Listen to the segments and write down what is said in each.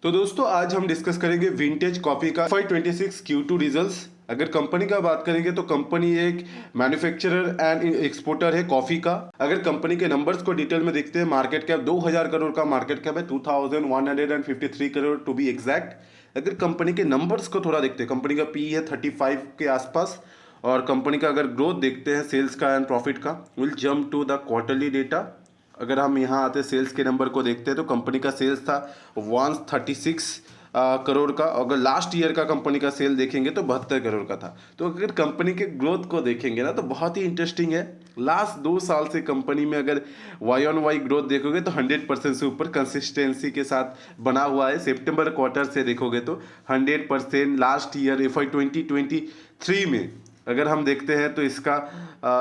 तो दोस्तों आज हम डिस्कस करेंगे विंटेज कॉफी का FY26 Q2 रिजल्ट्स। अगर कंपनी का बात करेंगे तो कंपनी एक मैन्युफैक्चरर एंड एक्सपोर्टर है कॉफी का। अगर कंपनी के नंबर्स को डिटेल में देखते हैं, मार्केट कैप 2000 करोड़ का मार्केट कैप है, 2153 करोड़ टू बी एग्जैक्ट। अगर कंपनी के नंबर्स को थोड़ा देखते हैं, कंपनी का पी है 35 के आसपास। और कंपनी का अगर ग्रोथ देखते हैं सेल्स का एंड प्रॉफिट का, will jump to the quarterly data. अगर हम यहाँ आते सेल्स के नंबर को देखते हैं तो कंपनी का सेल्स था 136 करोड़ का। अगर लास्ट ईयर का कंपनी का सेल देखेंगे तो 72 करोड़ का था। तो अगर कंपनी के ग्रोथ को देखेंगे ना तो बहुत ही इंटरेस्टिंग है। लास्ट 2 साल से कंपनी में अगर वाई ऑन वाई ग्रोथ देखोगे तो 100% से ऊपर कंसिस्टेंसी के साथ बना हुआ है। सितंबर क्वार्टर से देखोगे तो 100%। लास्ट ईयर FY2023 में अगर हम देखते हैं तो इसका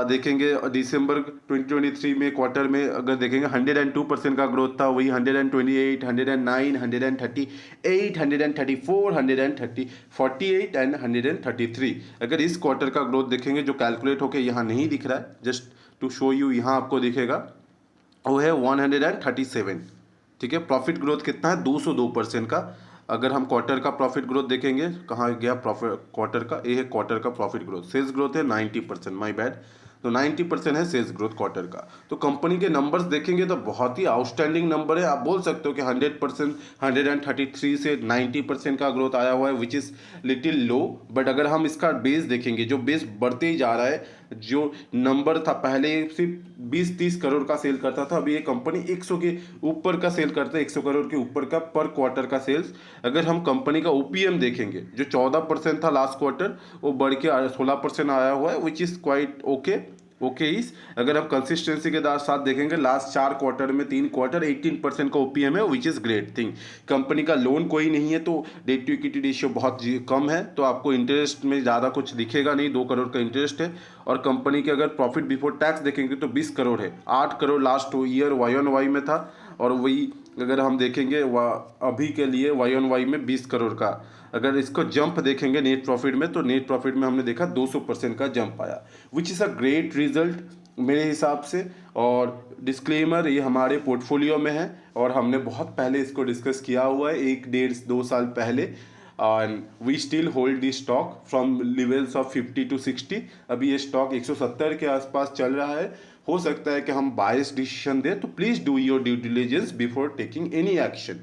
देखेंगे दिसंबर 2023 में क्वार्टर में अगर देखेंगे 102% का ग्रोथ था। वही 128, 109, 138, 134, 130, 48 एंड 133। अगर इस क्वार्टर का ग्रोथ देखेंगे जो कैलकुलेट होकर यहाँ नहीं दिख रहा है, जस्ट टू शो यू यहाँ आपको दिखेगा, वो है 137। ठीक है, प्रॉफिट ग्रोथ कितना है 202% का। अगर हम क्वार्टर का प्रॉफिट ग्रोथ देखेंगे, कहाँ गया प्रॉफिट क्वार्टर का, ये है क्वार्टर का प्रॉफिट ग्रोथ। सेल्स ग्रोथ है 90%, माय बैड। तो 90% है सेल्स ग्रोथ क्वार्टर का। तो कंपनी के नंबर्स देखेंगे तो बहुत ही आउटस्टैंडिंग नंबर है। आप बोल सकते हो कि 100%, 133 से 90% का ग्रोथ आया हुआ है, which is little low. But अगर हम इसका बेस देखेंगे, जो बेस बढ़ते ही जा रहा है, जो नंबर था पहले सिर्फ 20-30 करोड़ का सेल करता था, अभी ये कंपनी 100 के ऊपर का सेल करता है, 100 करोड़ के ऊपर का पर क्वार्टर का सेल्स। अगर हम कंपनी का ओपीएम देखेंगे, जो 14% था लास्ट क्वार्टर, वो बढ़ के 16% आया हुआ है, विच इज़ क्वाइट ओके इस। अगर हम कंसिस्टेंसी के साथ देखेंगे, लास्ट 4 क्वार्टर में 3 क्वार्टर 18% का ओपीएम है, which is great thing. Company का लोन कोई नहीं है, तो डेट टू इक्विटी रेशियो बहुत कम है, तो आपको इंटरेस्ट में ज़्यादा कुछ दिखेगा नहीं। 2 करोड़ का इंटरेस्ट है। और कंपनी के अगर प्रॉफिट बिफोर टैक्स देखेंगे तो 20 करोड़ है, 8 crore last year Y on Y में था। और वही अगर हम देखेंगे अभी के लिए वाई ऑन वाई में 20 करोड़ का। अगर इसको जंप देखेंगे नेट प्रॉफिट में, तो नेट प्रॉफिट में हमने देखा 200% का जंप आया, which is a great result मेरे हिसाब से। और डिस्क्लेमर, ये हमारे पोर्टफोलियो में है और हमने बहुत पहले इसको डिस्कस किया हुआ है, 1-1.5-2 साल पहले। And we still hold the stock from levels of 50 to 60। अभी ये स्टॉक 170 के आसपास चल रहा है। हो सकता है कि हम बायस डिसीजन दें, तो please do your due diligence before taking any action.